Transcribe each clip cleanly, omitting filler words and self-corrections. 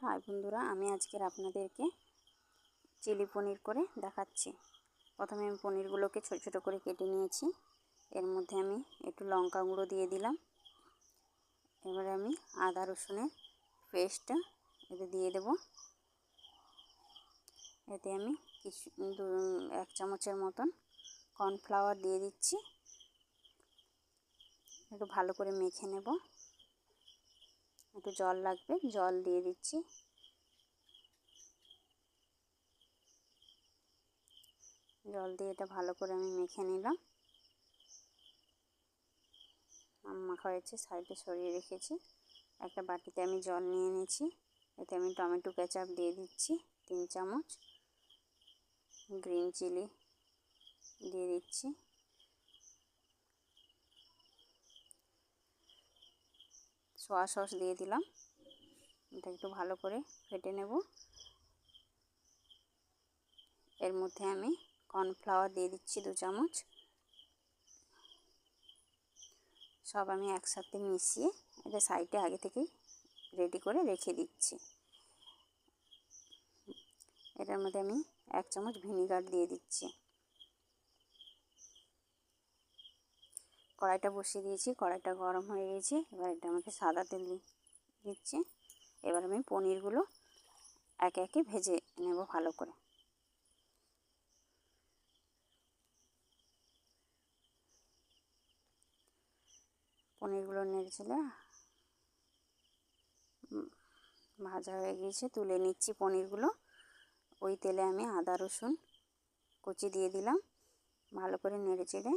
High বন্ধুরা, আমি আজকের আপনাদেরকে চিলি পনির করে দেখাচ্ছি। প্রথমে আমি পনিরগুলোকে ছোট ছোট করে কেটে নিয়েছি। এর মধ্যে আমি একটু লঙ্কা গুঁড়ো দিয়ে দিলাম। এবারে আমি আদা রসুনের পেস্টটা এতে দিয়ে দেব। এতে আমি কিছু 1 চামচের মতন কর্নফ্লাওয়ার দিয়ে দিচ্ছি। একটু ভালো করে মেখে নেব। একটু জল লাগবে, জল দিয়ে দিচ্ছি। জল দিয়ে এটা ভালো করে আমি মেখে নিলাম। মাখা হয়েছে, সাইডে সরিয়ে রেখেছি। একটা বাটিতে আমি জল নিয়ে নিয়েছি। এতে আমি টমেটো কেচাপ দিয়ে দিচ্ছি 3 চামচ, গ্রিন চিলি দিয়ে দিচ্ছি, সোয়া সস দিয়ে দিলাম। এটা একটু ভালো করে ফেটে নেব। এর মধ্যে আমি কর্নফ্লাওয়ার দিয়ে দিচ্ছি 2 চামচ। সব আমি একসাথে মিশিয়ে এটা সাইডে আগে থেকেই রেডি করে রেখে দিচ্ছি। এটার মধ্যে আমি 1 চামচ ভিনিগার দিয়ে দিচ্ছি। কড়াইটা বসিয়ে দিয়েছি, কড়াইটা গরম হয়ে গেছে। এবার এটা আমাকে সাদা তেল দিচ্ছি। এবার আমি পনিরগুলো একে একে ভেজে নেব ভালো করে। পনিরগুলো নেড়েচেড়ে ভাজা হয়ে গিয়েছে, তুলে নিচ্ছি পনিরগুলো। ওই তেলে আমি আদা রসুন কুচি দিয়ে দিলাম, ভালো করে নেড়েচেড়ে।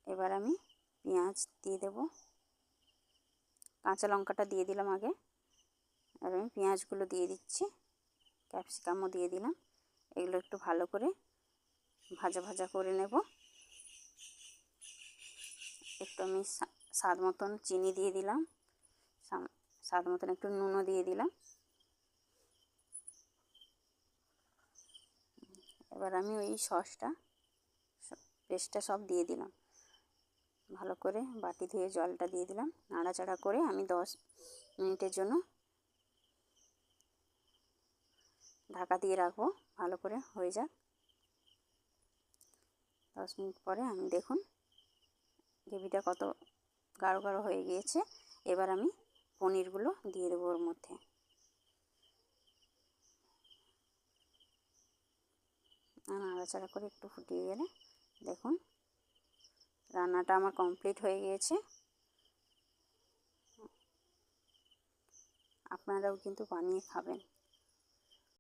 এবার আমি পেঁয়াজ দিয়ে দেব, কাঁচা লঙ্কাটা দিয়ে দিলাম আগে। আর আমি পেঁয়াজগুলো দিয়ে দিচ্ছি, ক্যাপসিকামও দিয়ে দিলাম। এগুলো একটু ভালো করে ভাজা ভাজা করে নেব। একটু আমি স্বাদ মতন চিনি দিয়ে দিলাম, স্বাদ মতন একটু নুনও দিয়ে দিলাম। এবার আমি ওই সসটা পেস্টটা সব দিয়ে দিলাম। ভালো করে বাটি ধুয়ে জলটা দিয়ে দিলাম। নাড়াচাড়া করে আমি 10 মিনিটের জন্য ঢাকা দিয়ে রাখবো, ভালো করে হয়ে যাক। 10 মিনিট পরে আমি দেখুন গ্রেভিটা কত গাঢ় গাঢ় হয়ে গিয়েছে। এবার আমি পনিরগুলো দিয়ে দেবো ওর মধ্যে। নাড়াচাড়া করে একটু ফুটিয়ে গেলে দেখুন রান্নাটা আমার কমপ্লিট হয়ে গিয়েছে। আপনারাও কিন্তু বানিয়ে খাবেন।